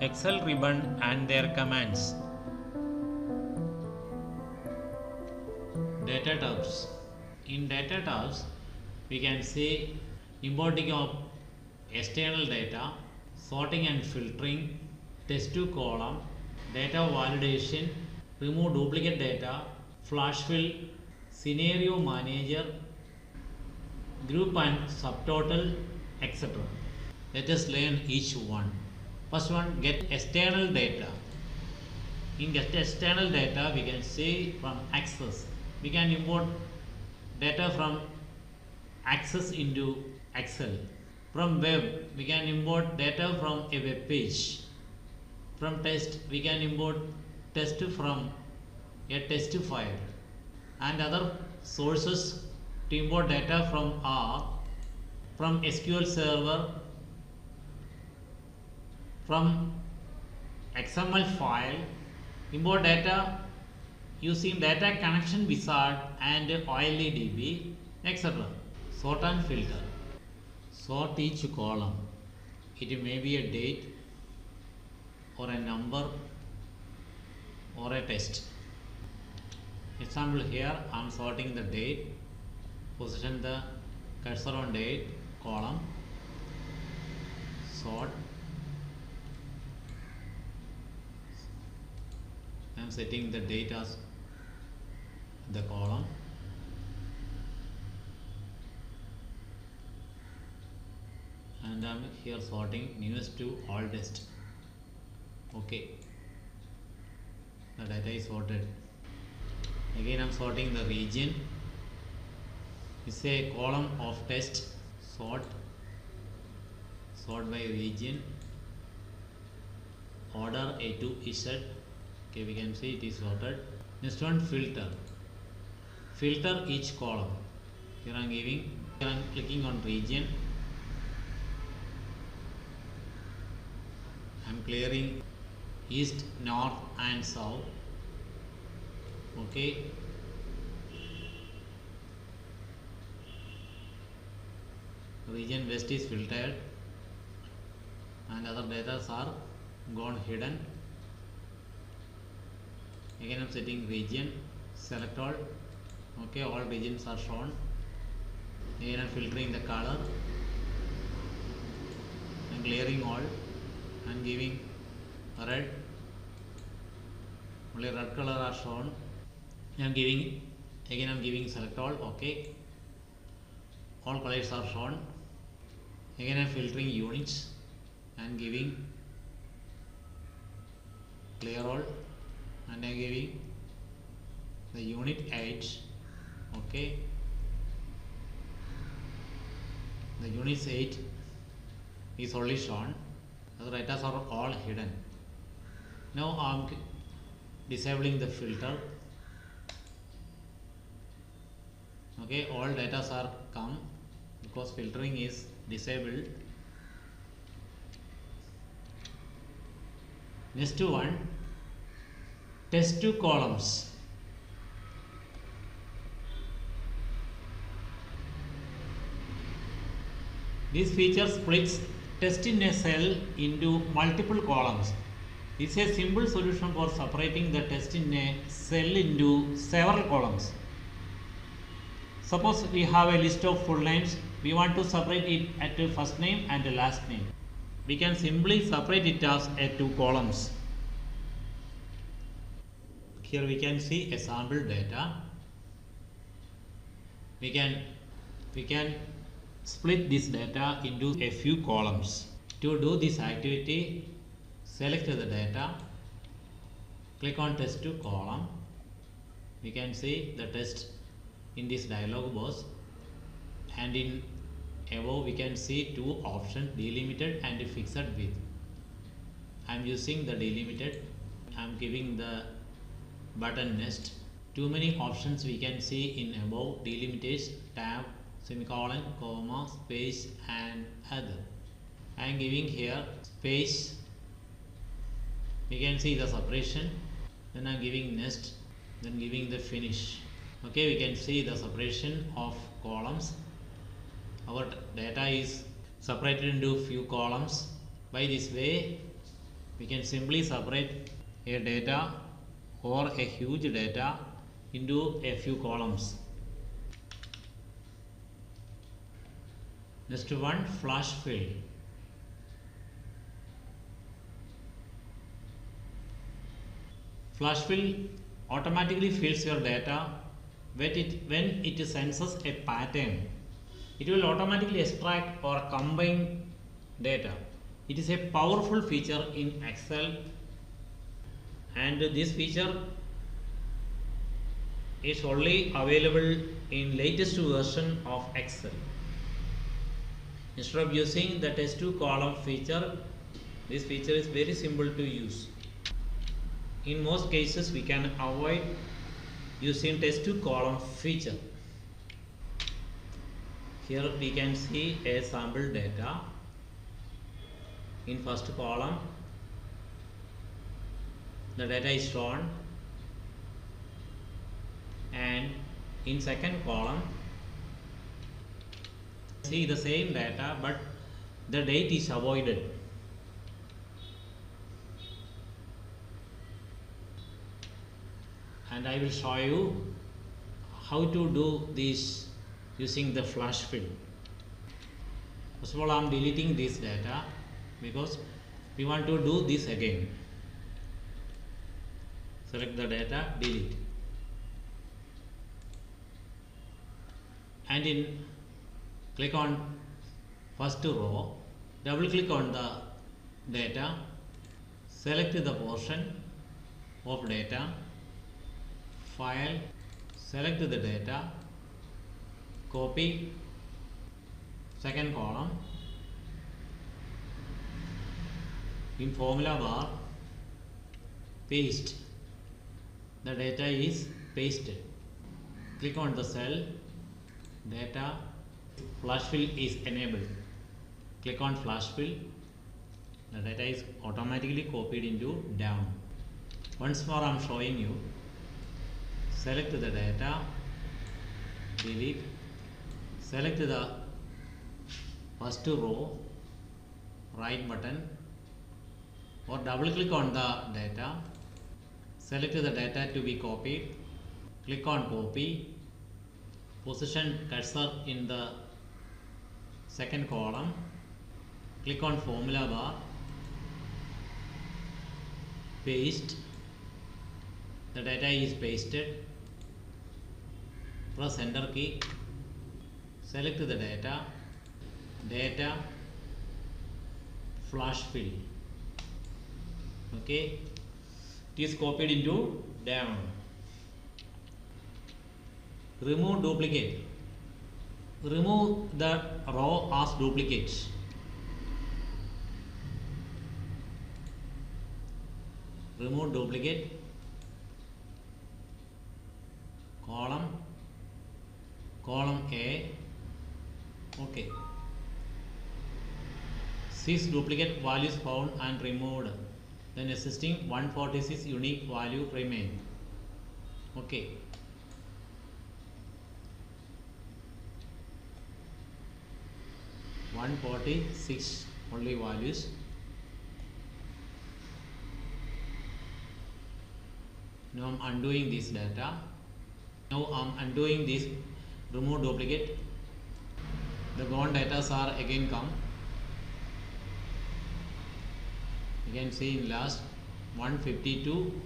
Excel ribbon and their commands. Data tabs. In data tabs, we can see importing of external data, sorting and filtering, test to column, data validation, remove duplicate data, flash fill, scenario manager, group and subtotal, etc. Let us learn each one. First one, get external data. In get external data, we can see from Access. We can import data from Access into Excel. From web, we can import data from a web page. From test, we can import test from a test file. And other sources to import data from are from SQL Server, from XML file, import data using data connection wizard and OLEDB, etc. Sort and filter. Sort each column. It may be a date or a number or a text. Example, here I am sorting the date. Position the cursor on date column. Sort. I am setting the date as the column. And I am here sorting newest to oldest. Okay. The data is sorted. Again I am sorting the region. It's a column of text. Sort by region. Order A to Z. Okay, we can see it is sorted. Next one, filter. Filter each column. Here I am clicking on region. I am clearing east, north and south. Okay. Region west is filtered and other data are gone hidden. Again I am setting region, select all. Okay, all regions are shown. Again I am filtering the color and clearing all and giving red. Only red color are shown. I am giving select all. Okay, all colors are shown. Again I am filtering units and giving clear all. And I am giving the unit 8. Okay, the units 8 is only shown. The data are all hidden. Now I am disabling the filter. Okay, all data are come because filtering is disabled. Next one, test to columns. This feature splits text in a cell into multiple columns. It is a simple solution for separating the text in a cell into several columns. Suppose we have a list of full names. We want to separate it at first name and last name. We can simply separate it as two columns. Here we can see a sample data. We can split this data into a few columns. To do this activity, select the data, click on test to column. We can see the text in this dialog box, and in above we can see two options, delimited and fixed width. I am using the delimited. I am giving the button next. Too many options we can see in above: delimitation, tab, semicolon, comma, space and other. I am giving here space. We can see the separation. Then I am giving next, then giving the finish. Okay, we can see the separation of columns. Our data is separated into few columns. By this way We can simply separate a data or a huge data into a few columns. Next one, flash fill. Flash fill automatically fills your data when it senses a pattern. It will automatically extract or combine data. It is a powerful feature in Excel, and this feature is only available in latest version of Excel. Instead of using the test to column feature, this feature is very simple to use. In most cases, we can avoid using test to column feature. Here we can see a sample data. In first column, the data is shown, and in second column, see the same data, but the date is avoided. And I will show you how to do this using the flash fill. First of all, I am deleting this data because we want to do this again. Select the data, delete, and click on first row, double click on the data, select the portion of data, file, select the data, copy, second column, in formula bar, paste. The data is pasted. Click on the cell, data, flash fill is enabled. Click on flash fill. The data is automatically copied into down. Once more I am showing you. Select the data, delete, select the first row, right button, or double click on the data, select the data to be copied, click on copy, position cursor in the second column, click on formula bar, paste. The data is pasted. Press enter key, select the data, data, flash fill. Okay, it is copied into down. Remove duplicate. Remove the row as duplicates. Remove duplicate. Column A, okay. 6 duplicate values found and removed. Then existing 146 unique value remain. Okay. (146) only values. Now I am undoing this data. Now I am undoing this remove duplicate. The gone data are again come. You can see in last 152